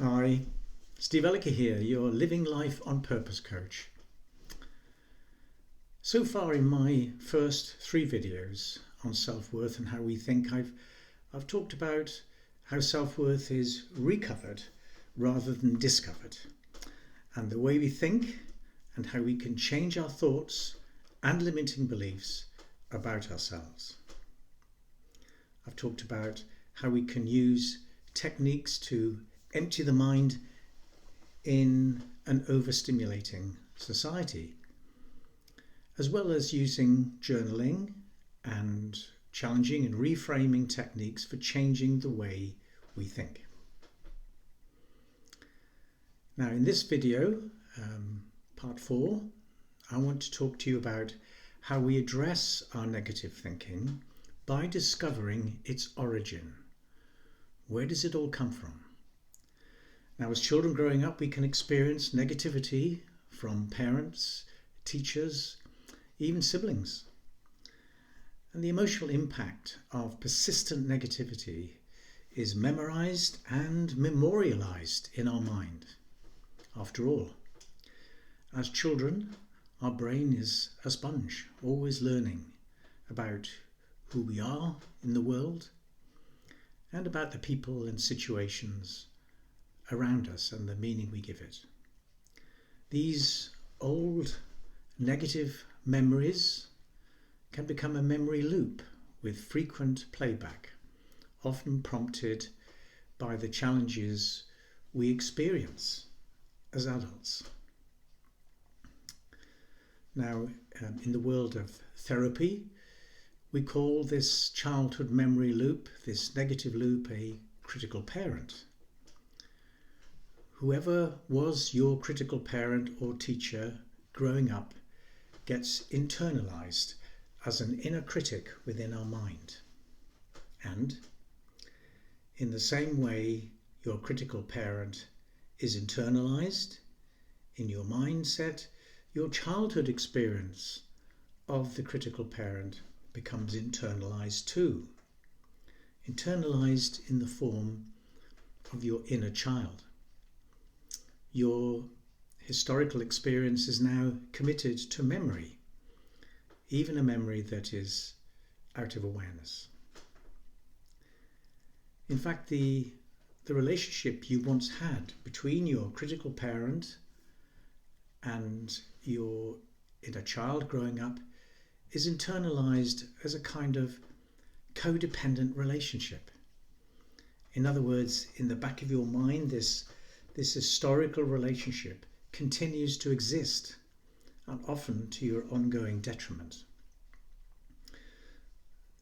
Hi, Steve Elliker here, your Living Life on Purpose coach. So far in my first 3 videos on self-worth and how we think, I've talked about how self-worth is recovered rather than discovered, and the way we think and how we can change our thoughts and limiting beliefs about ourselves. I've talked about how we can use techniques to empty the mind in an overstimulating society, as well as using journaling and challenging and reframing techniques for changing the way we think. Now in this video, part 4, I want to talk to you about how we address our negative thinking by discovering its origin. Where does it all come from? Now, as children growing up, we can experience negativity from parents, teachers, even siblings. And the emotional impact of persistent negativity is memorized and memorialized in our mind. After all, as children, our brain is a sponge, always learning about who we are in the world and about the people and situations around us and the meaning we give it. These old negative memories can become a memory loop with frequent playback, often prompted by the challenges we experience as adults. Now, in the world of therapy, we call this childhood memory loop, this negative loop, a critical parent. Whoever was your critical parent or teacher growing up gets internalized as an inner critic within our mind. And in the same way your critical parent is internalized in your mindset, your childhood experience of the critical parent becomes internalized too. Internalized in the form of your inner child. Your historical experience is now committed to memory, even a memory that is out of awareness. In fact, the relationship you once had between your critical parent and your inner child growing up is internalized as a kind of codependent relationship. In other words, in the back of your mind, this historical relationship continues to exist, and often to your ongoing detriment.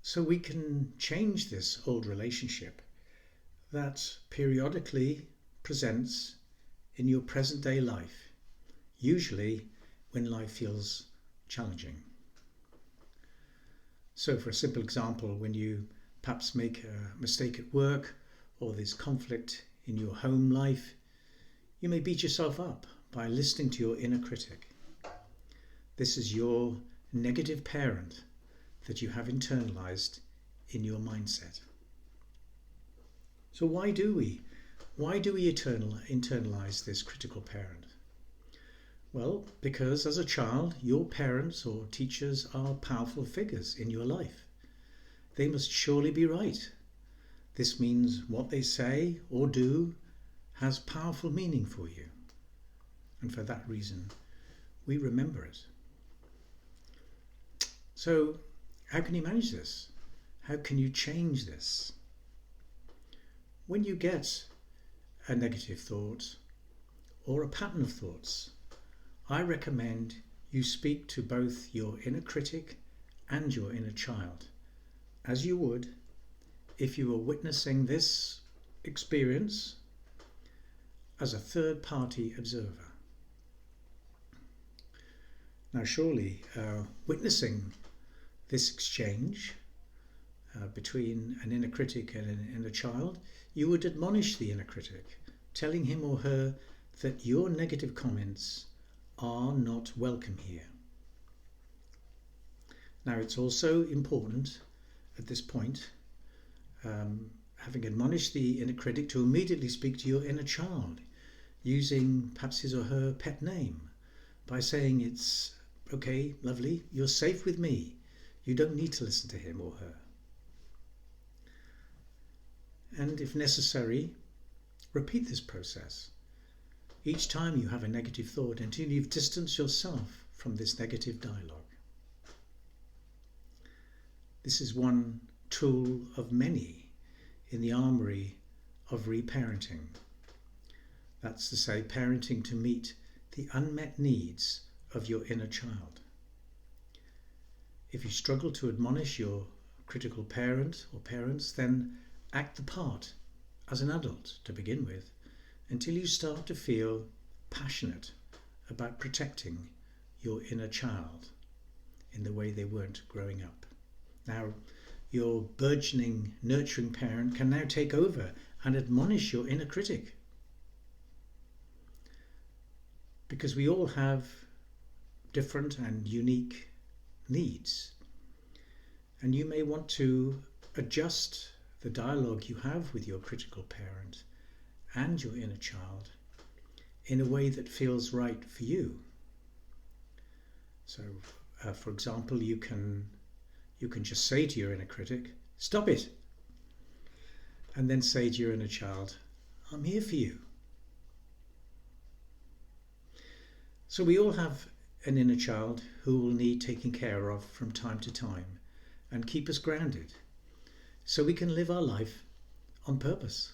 So we can change this old relationship that periodically presents in your present day life, usually when life feels challenging. So for a simple example, when you perhaps make a mistake at work or there's conflict in your home life, you may beat yourself up by listening to your inner critic. This is your negative parent that you have internalized in your mindset. So why do we internalize this critical parent? Well, because as a child, your parents or teachers are powerful figures in your life. They must surely be right. This means what they say or do has powerful meaning for you. And for that reason, we remember it. So, how can you manage this? How can you change this? When you get a negative thought or a pattern of thoughts, I recommend you speak to both your inner critic and your inner child, as you would if you were witnessing this experience as a third-party observer. Now surely, witnessing this exchange between an inner critic and an inner child, you would admonish the inner critic, telling him or her that your negative comments are not welcome here. Now it's also important at this point, having admonished the inner critic, to immediately speak to your inner child, using perhaps his or her pet name, by saying, it's okay, lovely, you're safe with me. You don't need to listen to him or her. And if necessary, repeat this process each time you have a negative thought until you've distanced yourself from this negative dialogue. This is one tool of many in the armory of reparenting. That's to say, parenting to meet the unmet needs of your inner child. If you struggle to admonish your critical parent or parents, then act the part as an adult to begin with, until you start to feel passionate about protecting your inner child in the way they weren't growing up. Now, your burgeoning, nurturing parent can now take over and admonish your inner critic. Because we all have different and unique needs. And you may want to adjust the dialogue you have with your critical parent and your inner child in a way that feels right for you. So, for example, you can just say to your inner critic, "Stop it!" And then say to your inner child, "I'm here for you." So we all have an inner child who will need taking care of from time to time and keep us grounded so we can live our life on purpose.